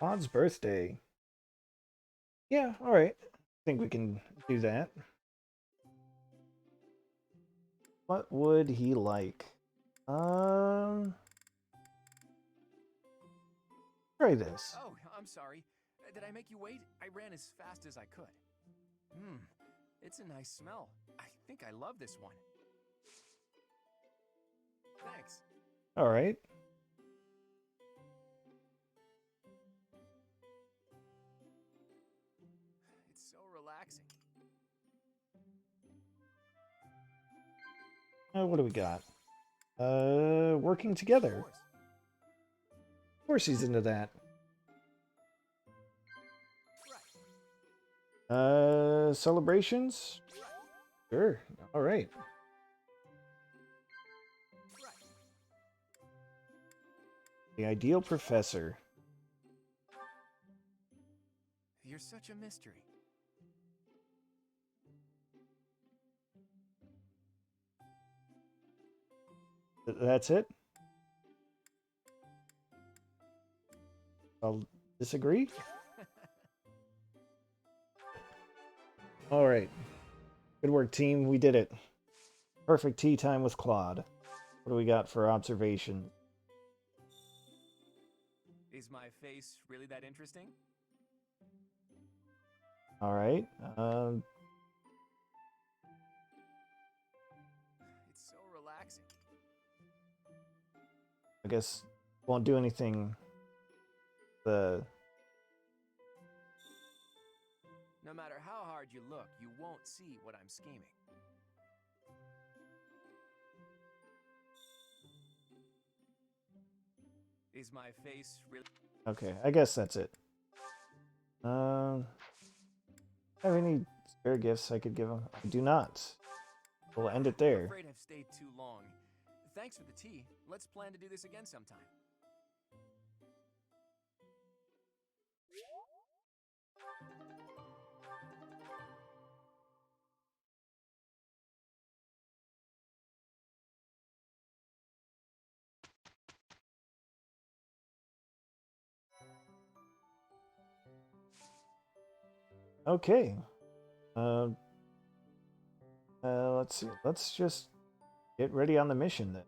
Claude's birthday. Yeah, alright. I think we can do that. What would he like? Try this. Oh, I'm sorry. Did I make you wait? I ran as fast as I could. It's a nice smell. I think I love this one. Thanks. Alright. It's so relaxing. What do we got? Working together. Of course he's into that. Celebrations? Sure. Alright. The ideal professor. You're such a mystery. That's it? I'll disagree. Alright. Good work, team. We did it. Perfect tea time with Claude. What do we got for observation? Is my face really that interesting? Alright. It's so relaxing. I guess won't do anything. No matter how hard you look, you won't see what I'm scheming. Is my face really... Okay, I guess that's it. Have any spare gifts I could give him? I do not. We'll end it there. I'm afraid I've stayed too long. Thanks for the tea. Let's plan to do this again sometime. Okay. Let's see. Let's just get ready on the mission then.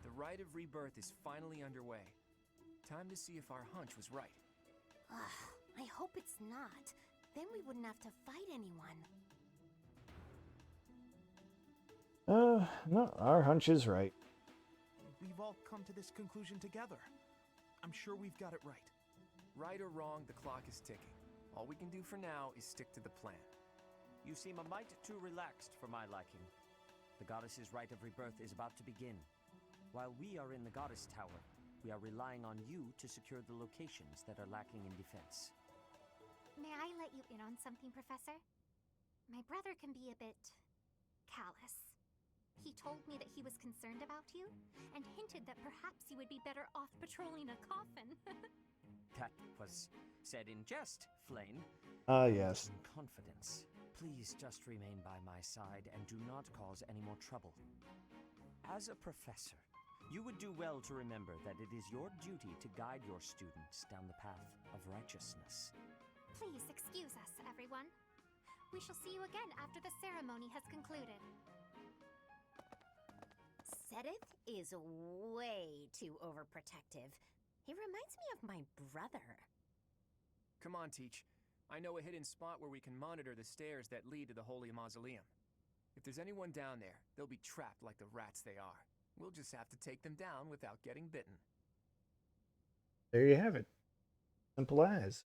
The Rite of Rebirth is finally underway. Time to see if our hunch was right. I hope it's not. Then we wouldn't have to fight anyone. No, our hunch is right. We've all come to this conclusion together. I'm sure we've got it right. Right or wrong, the clock is ticking. All we can do for now is stick to the plan. You seem a mite too relaxed for my liking. The goddess's Rite of Rebirth is about to begin. While we are in the goddess tower, we are relying on you to secure the locations that are lacking in defense. May I let you in on something, Professor? My brother can be a bit callous. He told me that he was concerned about you, and hinted that perhaps you would be better off patrolling a coffin. That was said in jest, Flame. Yes. In confidence. Please just remain by my side and do not cause any more trouble. As a professor, you would do well to remember that it is your duty to guide your students down the path of righteousness. Please excuse us, everyone. We shall see you again after the ceremony has concluded. Sedith is way too overprotective. He reminds me of my brother. Come on, Teach. I know a hidden spot where we can monitor the stairs that lead to the Holy Mausoleum. If there's anyone down there, they'll be trapped like the rats they are. We'll just have to take them down without getting bitten. There you have it. Simple as.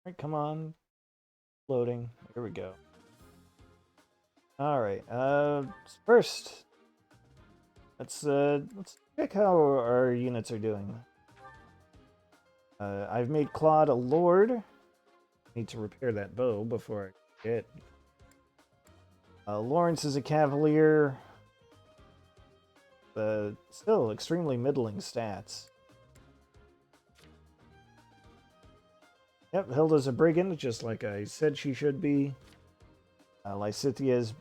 All right, come on. Loading. Here we go. All right. First, let's check how our units are doing. I've made Claude a lord. Need to repair that bow before I forget. Lawrence is a cavalier. Still extremely middling stats. Yep, Hilda's a brigand, just like I said she should be. Lysithea's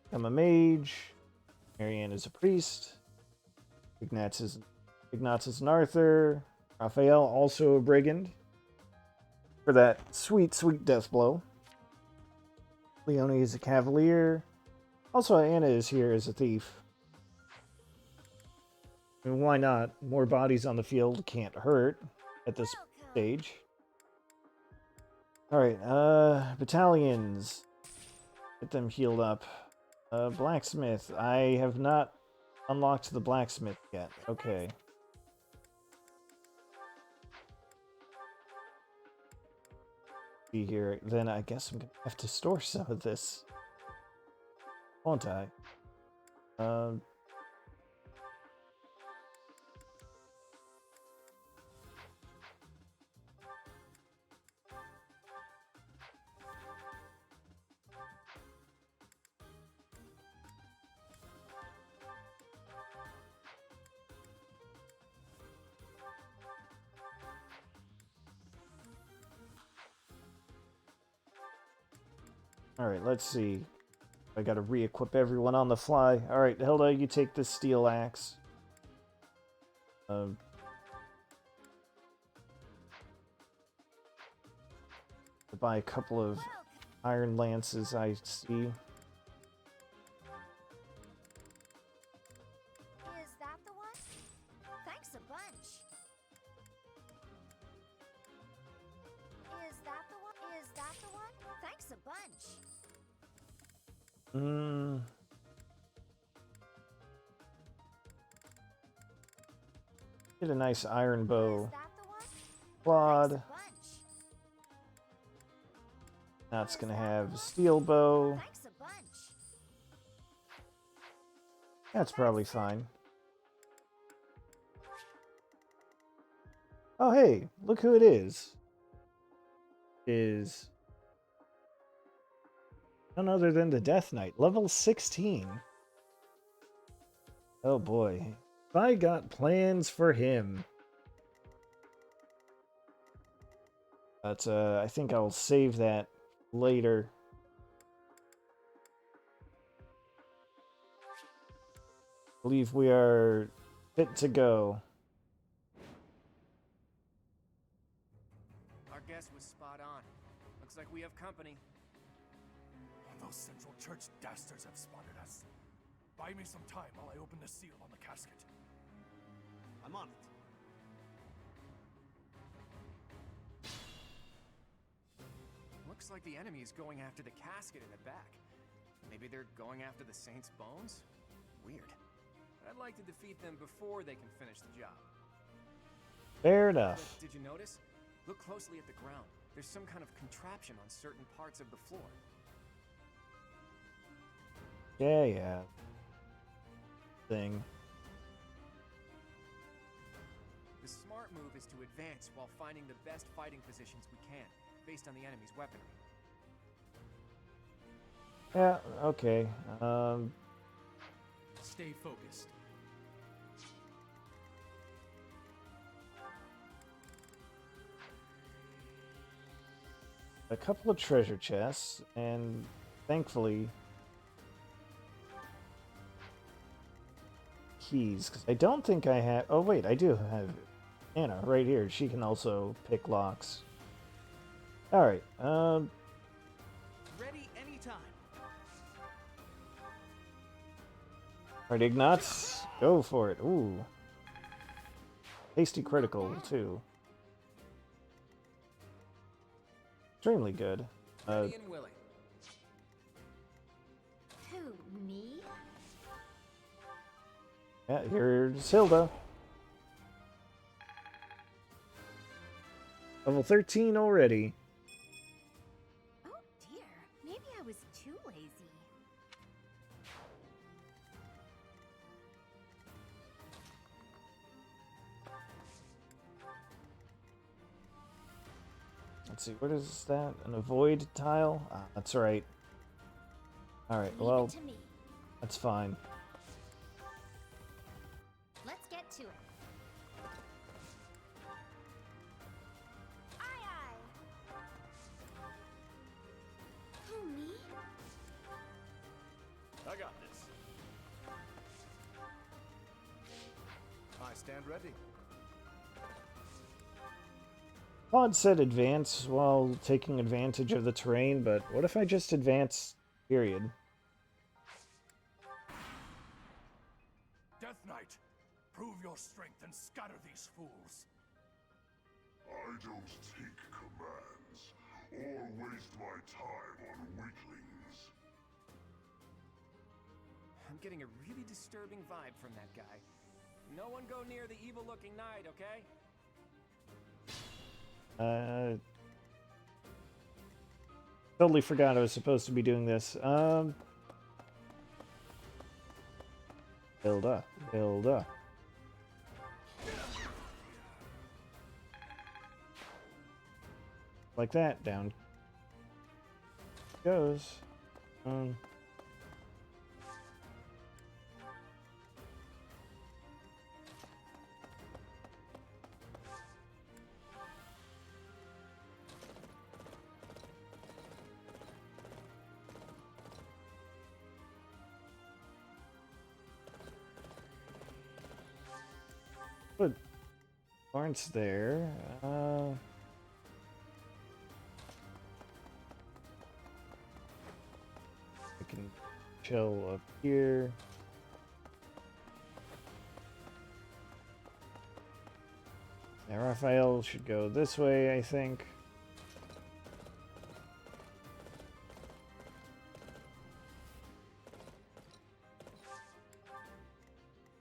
become a mage. Marianne is a priest. Ignatz is an Arthur. Raphael, also a brigand. For that sweet, sweet death blow. Leonie is a cavalier. Also, Anna is here as a thief. I mean, why not? More bodies on the field can't hurt at this stage. Alright, battalions. Get them healed up. Blacksmith. I have not unlocked the blacksmith yet. Okay. Be here. Then I guess I'm gonna have to store some of this. Won't I? Alright, let's see. I gotta re-equip everyone on the fly. Alright, Hilda, you take this steel axe. Buy a couple of iron lances, I see. Is that the one? Thanks a bunch. Is that the one? Is that the one? Thanks a bunch. Get a nice iron bow. Is that the one? Claude. Thanks a bunch. That's gonna have a steel bow. Thanks a bunch. That's probably fine. Oh hey, look who it is. Is none other than the Death Knight, level 16. Oh boy. I got plans for him. But I think I'll save that later. I believe we are fit to go. Our guess was spot on. Looks like we have company. Those Central Church dastards have spotted us. Buy me some time while I open the seal on the casket. I'm on it. Looks like the enemy is going after the casket in the back. Maybe they're going after the saint's bones? Weird. I'd like to defeat them before they can finish the job. Fair enough. But did you notice? Look closely at the ground. There's some kind of contraption on certain parts of the floor. Yeah. Thing. The smart move is to advance while finding the best fighting positions we can, based on the enemy's weaponry. Yeah, okay. Stay focused. A couple of treasure chests, and thankfully keys, because I don't think I have... Oh wait, I do have Anna right here. She can also pick locks. Alright, Ready anytime. Alright, Ignatz, go for it. Ooh. Hasty critical, too. Extremely good. Ready and willing. Who, me? Yeah, here's Hilda. Level 13 already. Oh dear, maybe I was too lazy. Let's see, what is that? An avoid tile? Ah, that's right. Alright, Leave well, it to me. that's fine. Let's get to it. Aye, aye. Who, me? I got this. I stand ready. Claude said advance while taking advantage of the terrain, but what if I just advance, period? Death Knight, prove your strength and scatter these fools. I don't take commands, or waste my time on weaklings. I'm getting a really disturbing vibe from that guy. No one go near the evil-looking knight, okay? Totally forgot I was supposed to be doing this. Build up, build up. Like that, down goes. Put Lawrence there. I can chill up here. Now Raphael should go this way, I think.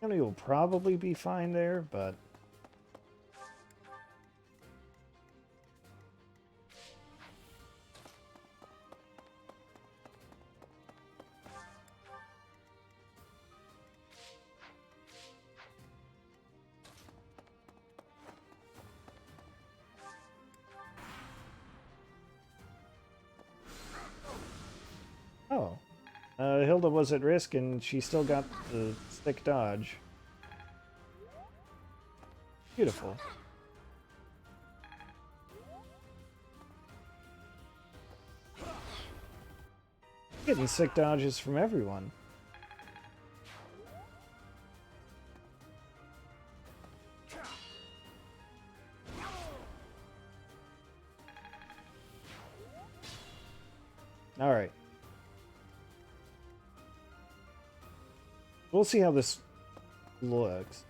Tony will probably be fine there, but oh. Hilda was at risk and she still got the stick dodge. Beautiful. Getting sick dodges from everyone. All right. We'll see how this looks.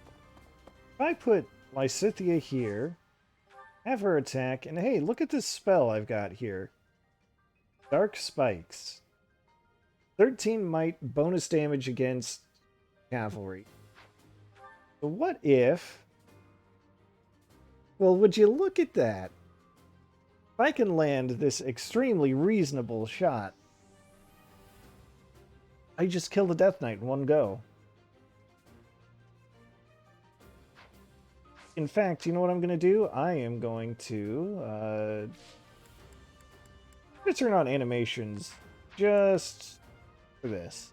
If I put Lysithea here, have her attack, and hey, look at this spell I've got here. Dark Spikes. 13 might bonus damage against cavalry. But what if... Well, would you look at that? If I can land this extremely reasonable shot, I just kill the Death Knight in one go. In fact, you know what I'm going to do? I am going to turn on animations just for this.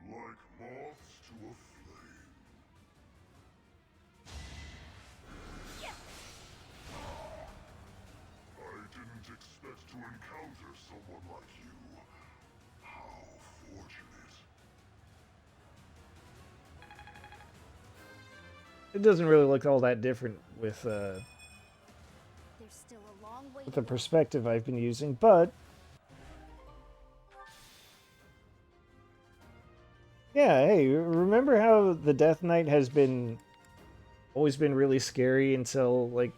Like moths to a flame. I didn't expect to encounter someone like you. How fortunate. It doesn't really look all that different with There's still a long way with to the go. perspective I've been using, but yeah, hey, remember how the Death Knight has been always been really scary until like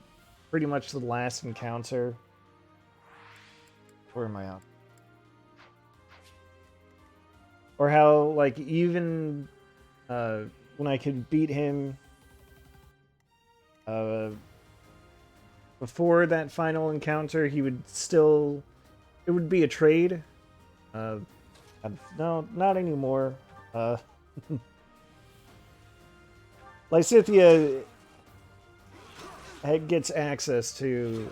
pretty much the last encounter? Where am I at? Or how like even when I could beat him before that final encounter, he would still... It would be a trade. No, not anymore. Lysithea gets access to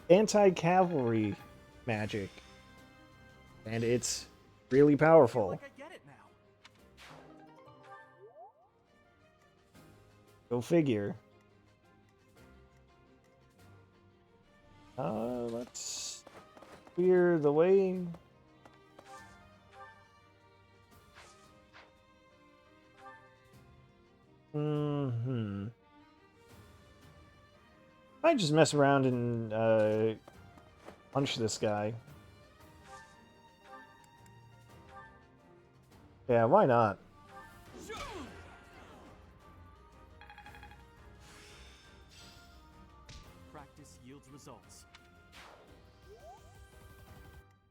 anti-cavalry magic, and it's really powerful. Like I get it now. Go figure. Let's clear the way. I just mess around and punch this guy. Yeah, why not? Practice yields results.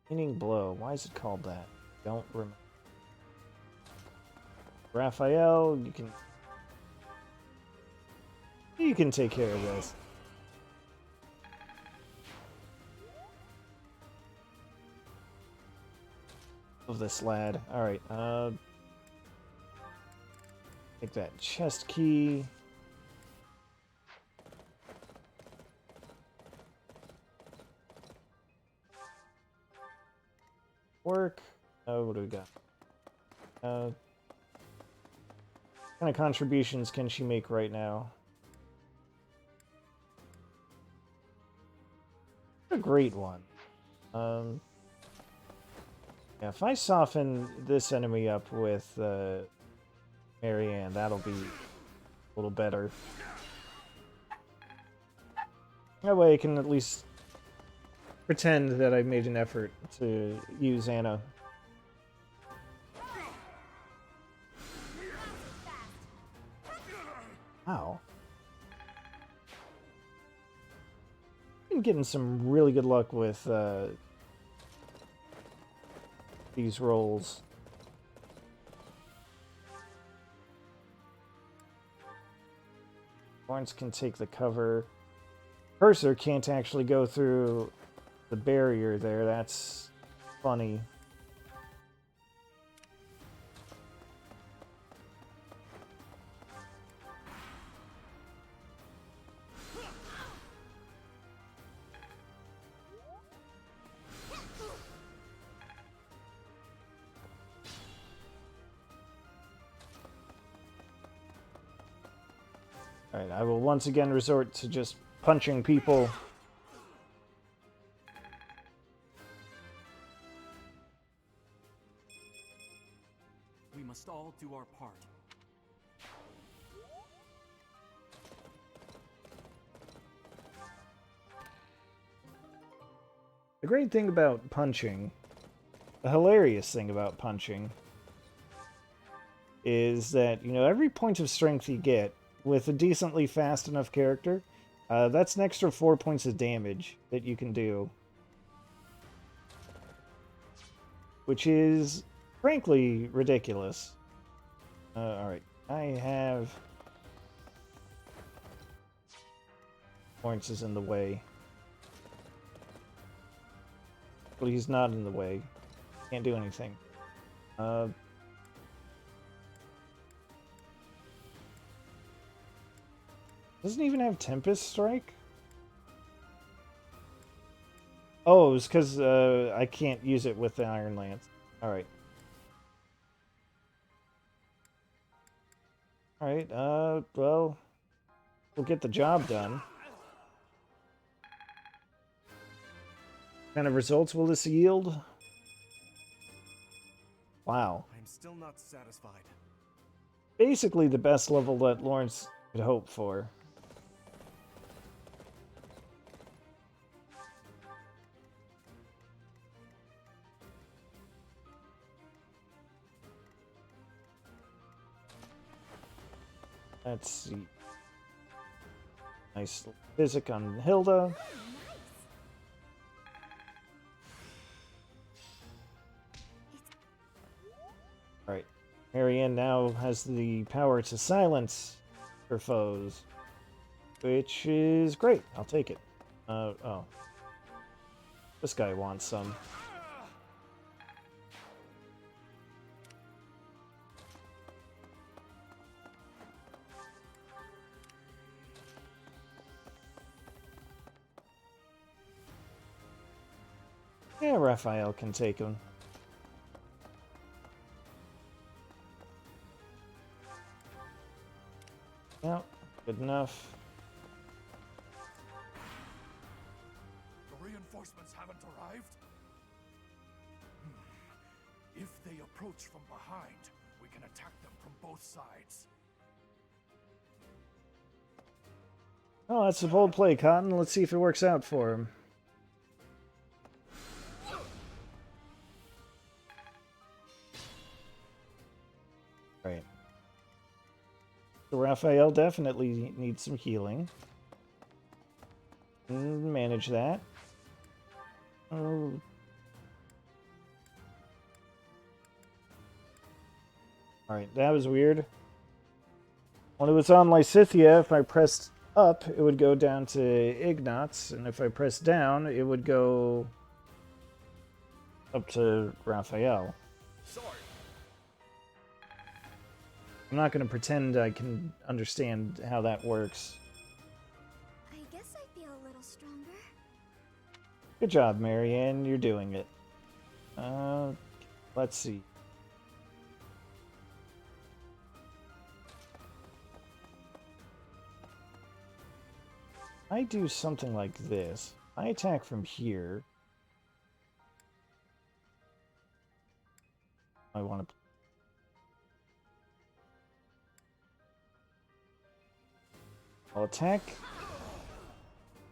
Winning blow. Why is it called that? Don't remember. Raphael, you can take care of this. Of this lad. Alright, take that chest key. Work. Oh, what do we got? What kind of contributions can she make right now? A great one. Yeah, if I soften this enemy up with Marianne, that'll be a little better. That way I can at least pretend that I made an effort to use Anna. Wow. Been getting some really good luck with these rolls. Lawrence can take the cover. Cursor can't actually go through the barrier there. That's funny. Alright, I will once again resort to just punching people. We must all do our part. The great thing about punching, the hilarious thing about punching, is that, you know, every point of strength you get with a decently fast enough character, that's an extra 4 points of damage that you can do. Which is, frankly, ridiculous. Alright, I have... Lawrence is in the way. Well, he's not in the way. Can't do anything. Doesn't even have Tempest Strike? Oh, it's because I can't use it with the Iron Lance. Alright. Alright, well, we'll get the job done. What kind of results will this yield? Wow. I'm still not satisfied. Basically the best level that Lawrence could hope for. Let's see. Nice physic on Hilda. Alright. Marianne now has the power to silence her foes. Which is great. I'll take it. Oh. This guy wants some. Yeah, Raphael can take him. Yep, good enough. The reinforcements haven't arrived? If they approach from behind, we can attack them from both sides. Oh, that's a bold play, Cotton. Let's see if it works out for him. Right. So Raphael definitely needs some healing. Manage that. Oh. Alright, that was weird. When it was on Lysithea, if I pressed up, it would go down to Ignatz, and if I pressed down, it would go up to Raphael. Sword. I'm not going to pretend I can understand how that works. I guess I feel a little stronger. Good job, Marianne. You're doing it. Let's see. I do something like this. I attack from here. I want to... I'll attack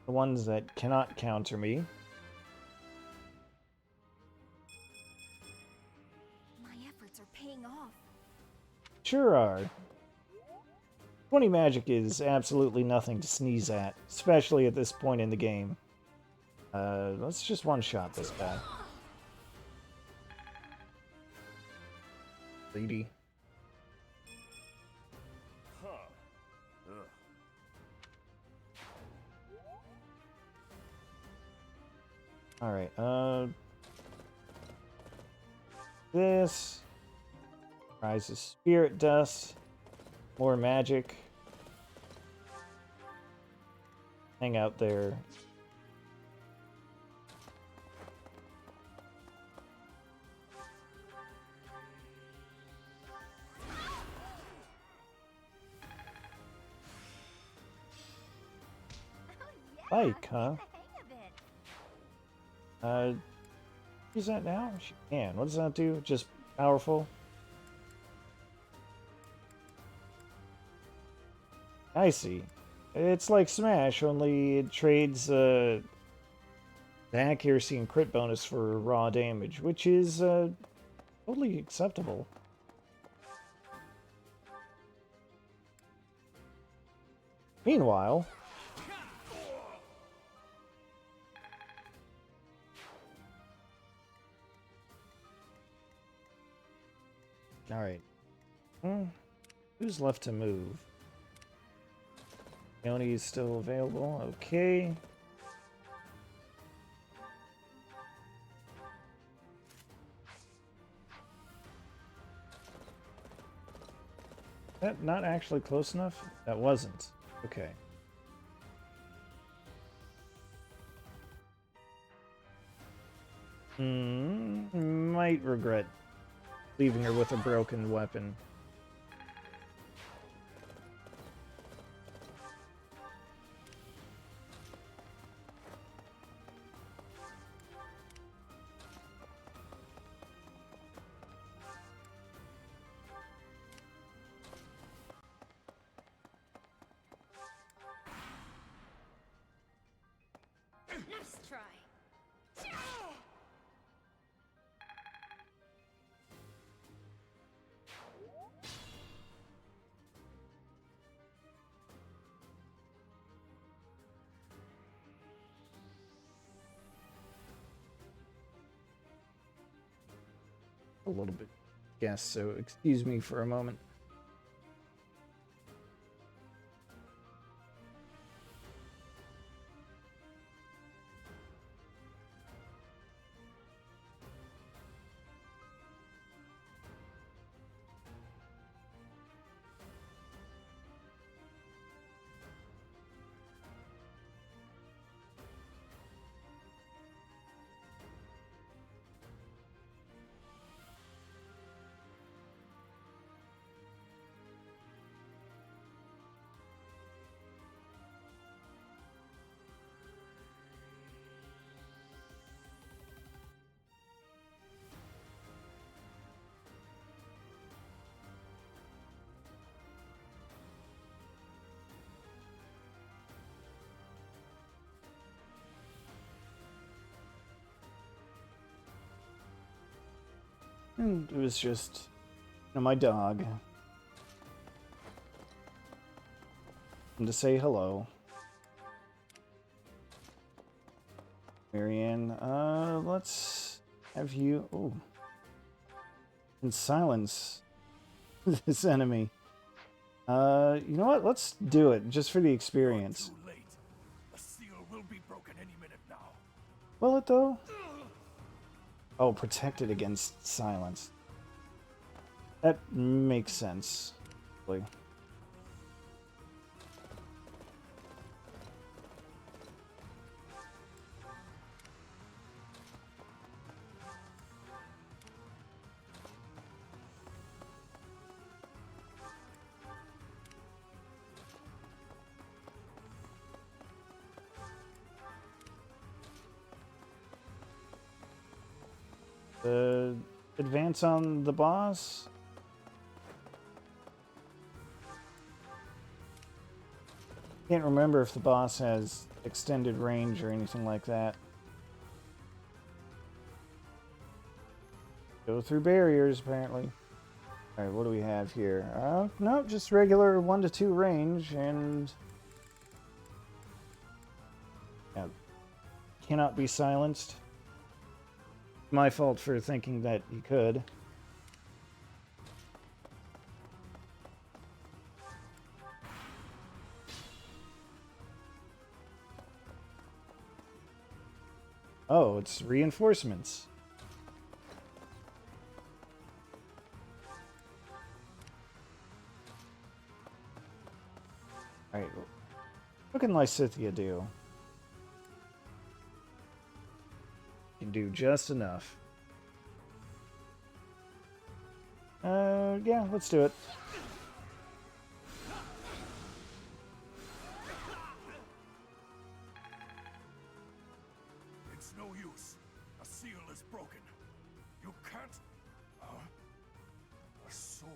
the ones that cannot counter me. My efforts are paying off. Sure are. 20 magic is absolutely nothing to sneeze at, especially at this point in the game. Let's just one-shot this guy. Lady. Alright, this rises spirit dust, more magic. Hang out there. Bike, huh? Use that now? She can. What does that do? Just powerful? I see. It's like Smash, only it trades the accuracy and crit bonus for raw damage, which is totally acceptable. Meanwhile... Alright. Who's left to move? Yoni is still available. Okay. That not actually close enough? That wasn't. Okay. Might regret leaving her with a broken weapon. Nice try. A little bit guess, so excuse me for a moment. And it was just, my dog. And to say hello. Marianne, let's have you... Oh. And silence this enemy. You know what? Let's do it, just for the experience. Too late. The seal will be broken any minute now. Will it, though? Oh, protected against silence. That makes sense. Really. Advance on the boss. Can't remember if the boss has extended range or anything like that. Go through barriers, apparently. Alright, what do we have here? No, just regular 1 to 2 range, and... Yeah, cannot be silenced. My fault for thinking that you could. Oh, it's reinforcements. Alright, what can Lysithea do? Can do just enough. Yeah, let's do it. It's no use. A seal is broken. You can't... a sword.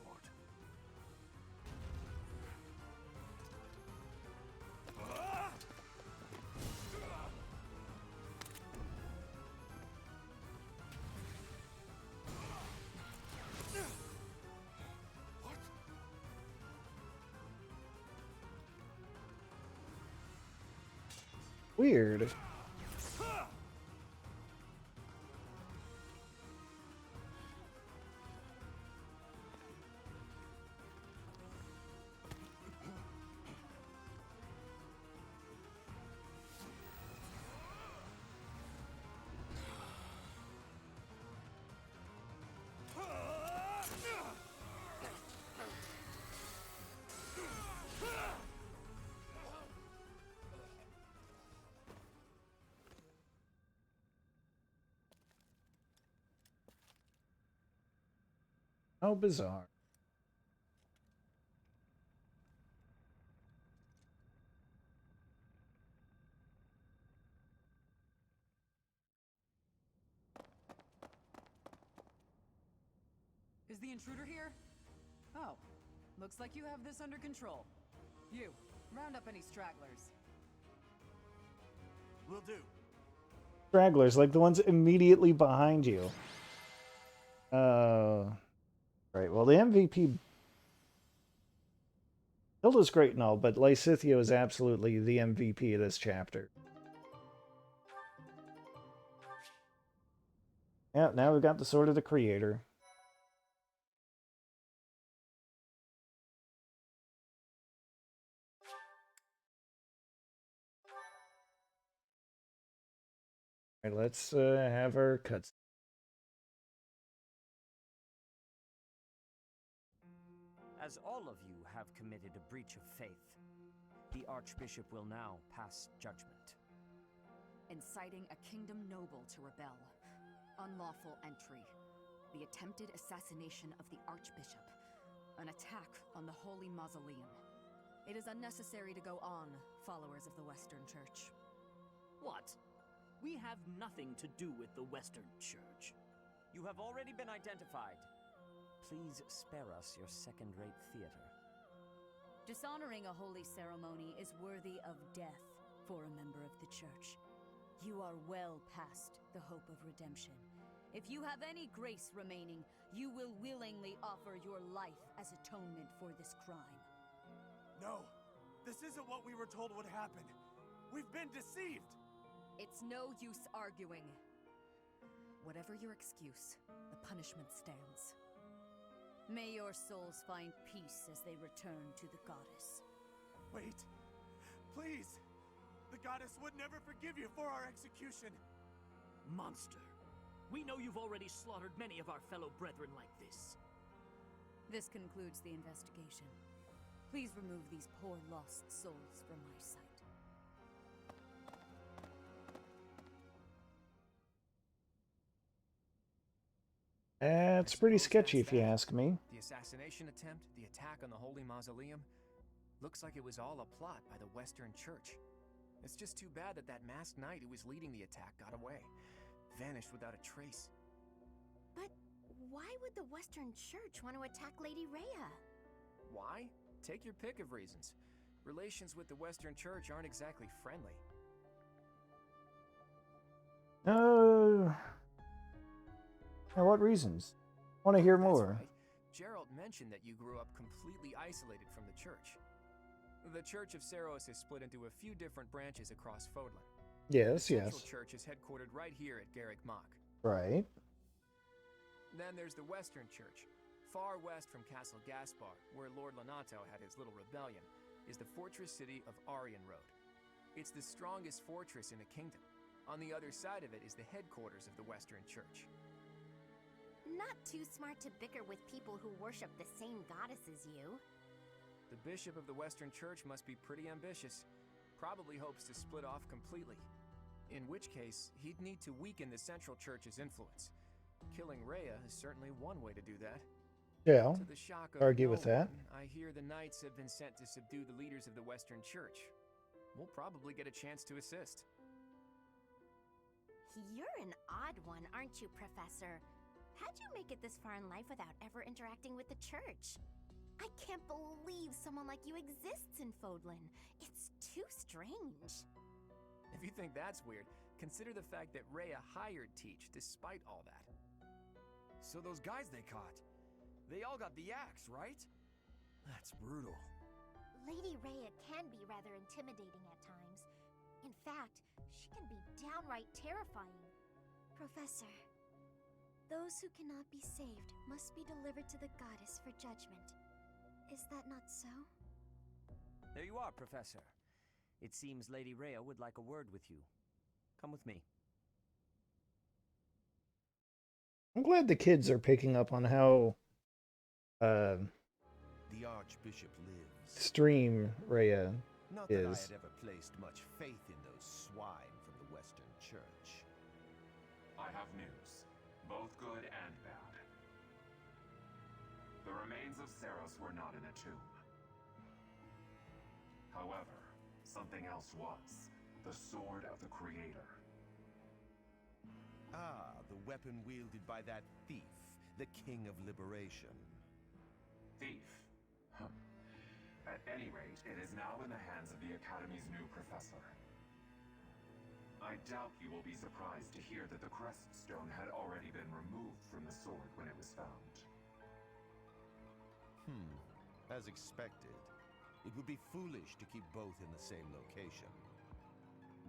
Weird. How bizarre. Is the intruder here? Oh, looks like you have this under control. You, round up any stragglers. Will do. Stragglers, like the ones immediately behind you. Right, well, the MVP... Hilda's great and all, but Lysithea is absolutely the MVP of this chapter. Yeah, now we've got the Sword of the Creator. All right, let's have our cuts. As all of you have committed a breach of faith, the Archbishop will now pass judgment. Inciting a kingdom noble to rebel. Unlawful entry. The attempted assassination of the Archbishop. An attack on the Holy Mausoleum. It is unnecessary to go on, followers of the Western Church. What? We have nothing to do with the Western Church. You have already been identified. Please spare us your second-rate theater. Dishonoring a holy ceremony is worthy of death for a member of the Church. You are well past the hope of redemption. If you have any grace remaining, you will willingly offer your life as atonement for this crime. No, this isn't what we were told would happen. We've been deceived! It's no use arguing. Whatever your excuse, the punishment stands. May your souls find peace as they return to the goddess. Wait, please! The goddess would never forgive you for our execution! Monster. We know you've already slaughtered many of our fellow brethren like this. This concludes the investigation. Please remove these poor lost souls from my sight. It's pretty sketchy if you ask me. The assassination attempt, the attack on the Holy Mausoleum, looks like it was all a plot by the Western Church. It's just too bad that that masked knight who was leading the attack got away. Vanished without a trace. But why would the Western Church want to attack Lady Rhea? Why? Take your pick of reasons. Relations with the Western Church aren't exactly friendly. Now what reasons? I want to hear That's more. right. Gerald mentioned that you grew up completely isolated from the church. The Church of Seros is split into a few different branches across Fodlan. Yes, The Central yes. Church is headquartered right here at Garrick Mach. Right. Then there's the Western Church. Far west from Castle Gaspar, where Lord Lonato had his little rebellion, is the fortress city of Arian Road. It's the strongest fortress in the kingdom. On the other side of it is the headquarters of the Western Church. Not too smart to bicker with people who worship the same goddess as you. The bishop of the Western Church must be pretty ambitious. Probably hopes to split off completely. In which case, he'd need to weaken the Central Church's influence. Killing Rhea is certainly one way to do that. Yeah, To the shock of argue no with that. one, I hear the knights have been sent to subdue the leaders of the Western Church. We'll probably get a chance to assist. You're an odd one, aren't you, Professor? How'd you make it this far in life without ever interacting with the church? I can't believe someone like you exists in Fodlan. It's too strange. If you think that's weird, consider the fact that Rhea hired Teach despite all that. So those guys they caught, they all got the axe, right? That's brutal. Lady Rhea can be rather intimidating at times. In fact, she can be downright terrifying. Professor, those who cannot be saved must be delivered to the goddess for judgment. Is that not so? There you are, Professor. It seems Lady Rhea would like a word with you. Come with me. I'm glad the kids are picking up on how The Archbishop lives. extreme Rhea Not that I is. had ever placed much faith in those swine from the Western Church. I have news, both good and bad. The remains of Seros were not in a tomb. However, something else was. The Sword of the Creator. Ah, the weapon wielded by that thief, the King of Liberation. Thief. Huh. At any rate, it is now in the hands of the Academy's new professor. I doubt you will be surprised to hear that the crest stone had already been removed from the sword when it was found. As expected. It would be foolish to keep both in the same location.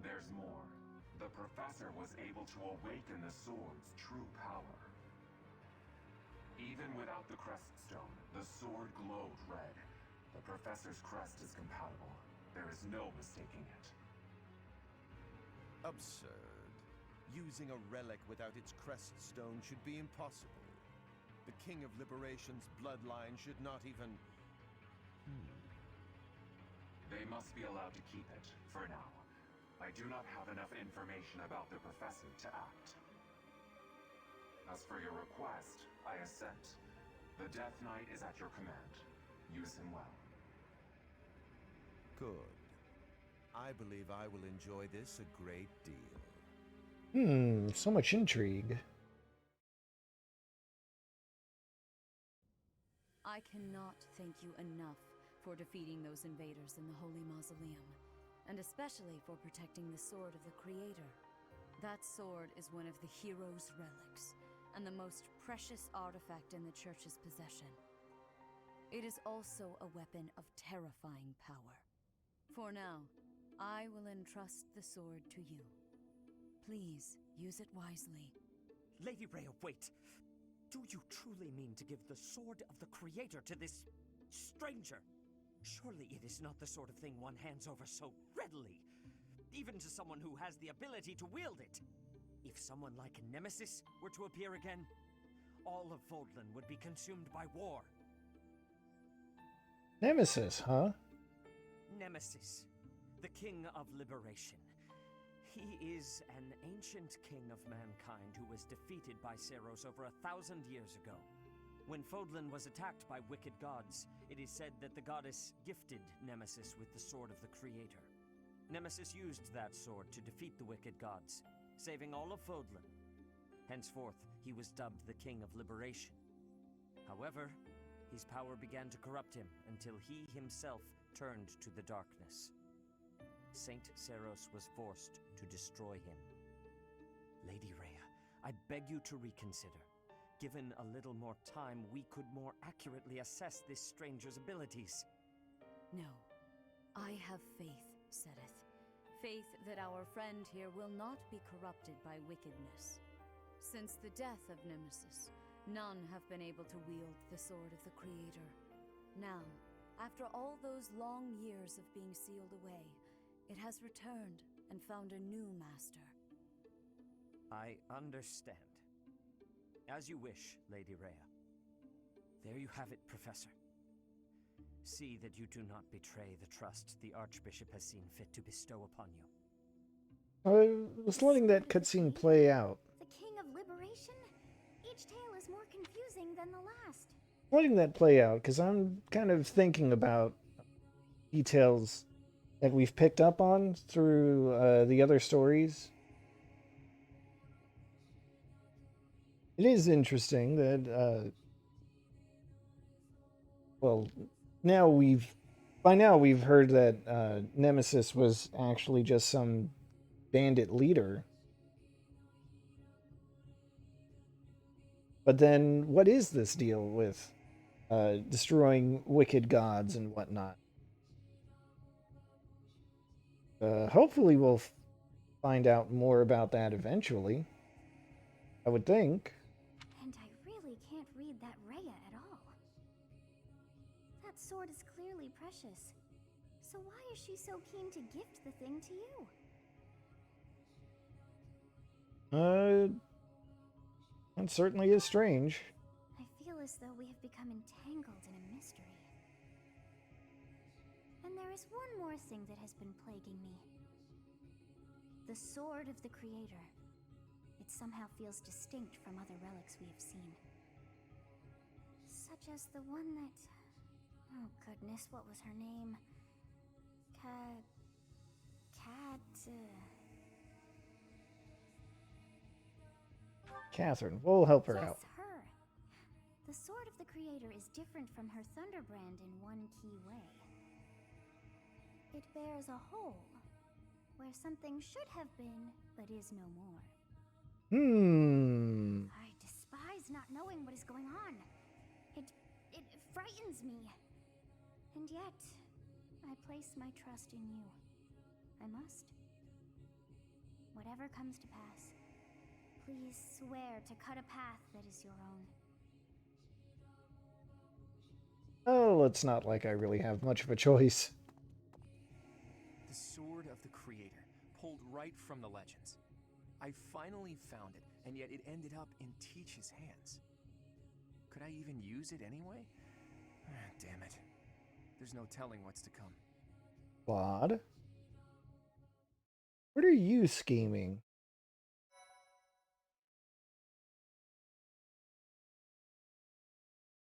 There's more. The professor was able to awaken the sword's true power. Even without the crest stone, the sword glowed red. The professor's crest is compatible. There is no mistaking it. Absurd. Using a relic without its crest stone should be impossible. The King of Liberation's bloodline should not even... They must be allowed to keep it, for now. I do not have enough information about the professor to act. As for your request, I assent. The Death Knight is at your command. Use him well. Good. I believe I will enjoy this a great deal. So much intrigue. I cannot thank you enough for defeating those invaders in the Holy Mausoleum, and especially for protecting the Sword of the Creator. That sword is one of the hero's relics, and the most precious artifact in the Church's possession. It is also a weapon of terrifying power. For now, I will entrust the sword to you. Please, use it wisely. Lady Rhea, wait! Do you truly mean to give the sword of the Creator to this stranger? Surely it is not the sort of thing one hands over so readily, even to someone who has the ability to wield it. If someone like Nemesis were to appear again, all of Fodlan would be consumed by war. Nemesis, huh? Nemesis, the King of Liberation. He is an ancient king of mankind who was defeated by Seiros over 1,000 years ago. When Fodlan was attacked by wicked gods, it is said that the goddess gifted Nemesis with the sword of the Creator. Nemesis used that sword to defeat the wicked gods, saving all of Fodlan. Henceforth, he was dubbed the King of Liberation. However, his power began to corrupt him until he himself turned to the darkness. Saint Seiros was forced to destroy him. Lady Rhea, I beg you to reconsider. Given a little more time, we could more accurately assess this stranger's abilities. No. I have faith, Seteth. Faith that our friend here will not be corrupted by wickedness. Since the death of Nemesis, none have been able to wield the sword of the Creator. Now, after all those long years of being sealed away, it has returned and found a new master. I understand. As you wish, Lady Rhea. There you have it, Professor. See that you do not betray the trust the Archbishop has seen fit to bestow upon you. I was letting that cutscene play out. The King of Liberation? Each tale is more confusing than the last. Letting that play out, because I'm kind of thinking about details that we've picked up on through the other stories. It is interesting that, well, by now we've heard that Nemesis was actually just some bandit leader. But then, what is this deal with destroying wicked gods and whatnot? Hopefully we'll find out more about that eventually. I would think. And I really can't read that Rhea at all. That sword is clearly precious. So why is she so keen to gift the thing to you? It certainly is strange. I feel as though we have become entangled in a mystery. And there is one more thing that has been plaguing me. The sword of the Creator. It somehow feels distinct from other relics we have seen. Such as the one that... Oh goodness, what was her name? Catherine, we'll help her yes, out. Her. The sword of the Creator is different from her Thunderbrand in one key way. It bears a hole, where something should have been, but is no more. I despise not knowing what is going on. It frightens me. And yet, I place my trust in you. I must. Whatever comes to pass, please swear to cut a path that is your own. Oh, it's not like I really have much of a choice. The sword of the Creator, pulled right from the legends. I finally found it, and yet it ended up in Teach's hands. Could I even use it anyway? Damn it. There's no telling what's to come. Claude? What are you scheming?